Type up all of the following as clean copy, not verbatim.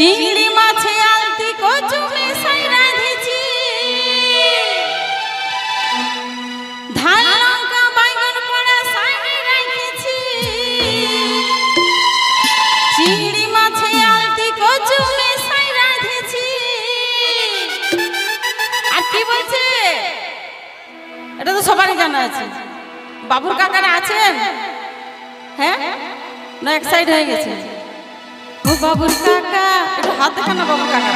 চিংড়ি মাছে আলতি কচু মেশাই রাঁধেছি, ধান লঙ্কা বাইগন পোড়া সাইডে রেখেছি। চিংড়ি মাছে আলতি কচু মেশাই রাঁধেছি। আর কি বলছে? এটা তো সবারই জানা আছে। বাবুর কাকারা আছেন? হ্যাঁ না এক সাইড হয়ে গেছে? ও বাবুর কাকা, একটু হাত দেখেন না বাবুর কাকা।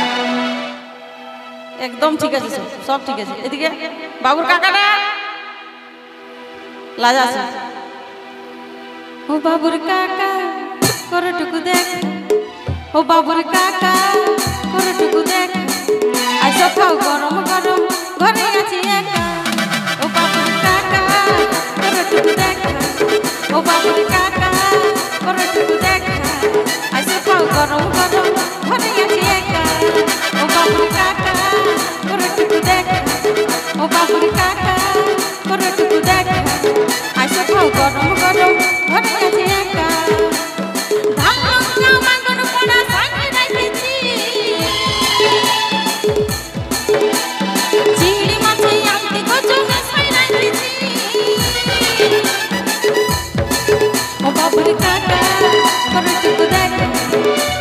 একদম ঠিক আছে, সব ঠিক আছে। এদিকে বাবুর কাকারা লাজা আছে। ও বাবুর কাকা করটুকু দেখ, ও বাবুর কাকা করটুকু দেখ, আইসো খাও গরম গরম ঘরে আছি একা। ও বাবুর কাকা করটুকু দেখ, ও বাবুর কাকা করটুকু দেখ, আইসো খাও গরম গরম ঘরে আছি একা। ও বাবুর কাকা করটুকু দেখ, ও বাবুর কাকা করটুকু দেখ, আইসো খাও গরম গরম ঘরে আছি একা। ধান লঙ্কা বাইগন পোড়া সাইডে রেখেছি। চিংড়ি মাছে আলতি কচু মেশাই রাঁধেছি। ও বাবুর কাকা করটুকু দেখ,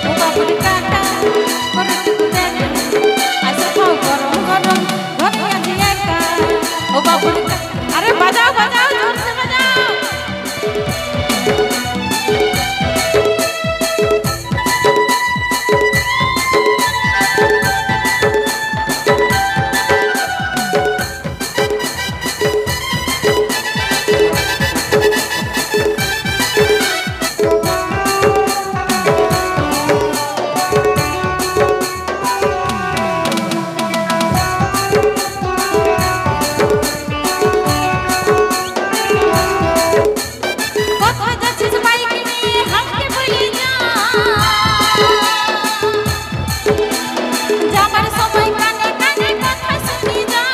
ও বাবুর কাকা করটুকু দেখ, আইসো খাও গরম গরম ঘরে আছি একা। ও বাবুর কাকা, আরে বাজাও বাজাও, জোরসে বাজাও। কোথায় যাচ্ছিস বাইক নিয়ে হাঁটতে বলে যা, যাবার সময় কানে কানে কথা শুনি যা।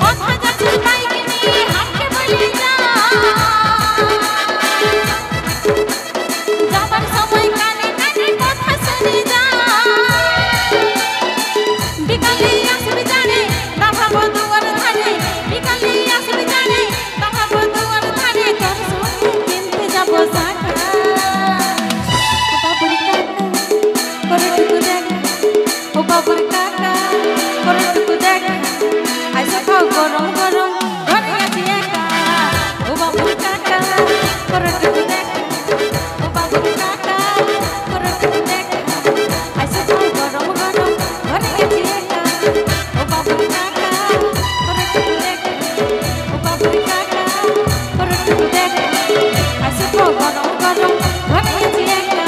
কোথায় যাচ্ছিস বাইক নিয়ে হাঁটতে বলে যা, যাবার সময় কানে কানে কথা শুনি যা। বিকালে আসবি জানে দাভাবো দুয়ার ধারে, বিকালে আসবি জানে দাভাবো দুয়ার ধারে, তোর সঙ্গে কিনতে যাবো শাখা। ও বাবুর কাকা করটুকু দেখ, ও বাবুর কাকা করটুকু দেখ, আইসো খাও গরম গরম ঘরে আছি একা। ও বাবুর কাকা করটুকু দেখ, ও বাবুর কাকা করটুকু দেখ, আইসো খাও গরম গরম ঘরে আছি একা। ও বাবুর কাকা করটুকু দেখ, ও বাবুর কাকা করটুকু দেখ, আইসো খাও গরম গরম ঘরে আছি একা।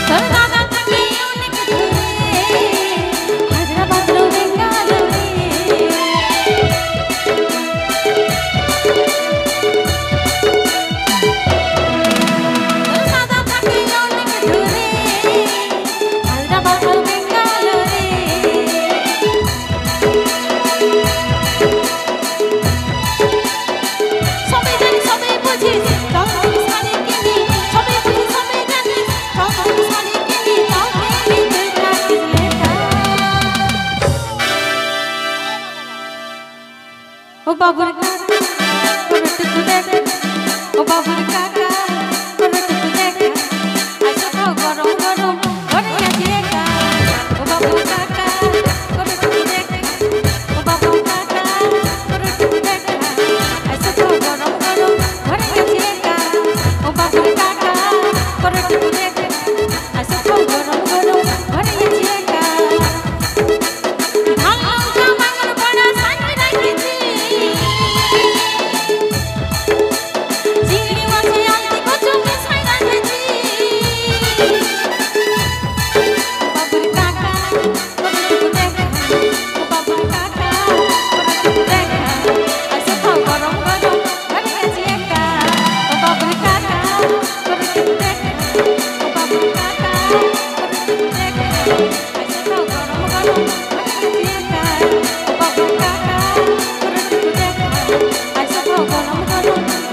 তোর দাদা থাকে অনেক দূরে, হায়দ্রাবাদ লো বেঙ্গালুরে। তোর দাদা থাকে অনেক দূরে, হায়দ্রাবাদ লো বেঙ্গালুরে। সবাই জানি সবাই বুঝিস, তাও তুই শাড়ি কিনি, সবাই বুঝিস সবাই জানিস, তাও তুই শাড়ি কিনি, তাও কিনি তুই থাকিস লেখা। ও বাবুর কাকা করটুকু দেখ, ও বাবুর কাকা করটুকু দেখ, আইসো খাও গরম গরম ঘরে আছি একা। ও বাবুর কাকা করটুকু দেখ, ও বাবুর কাকা করটুকু দেখ, আইসো খাও গরম গরম ঘরে আছি একা। ও বাবুর কাকা করটুকু দেখ, আইসো খাও গরম গরম ঘরে আছি একা। মন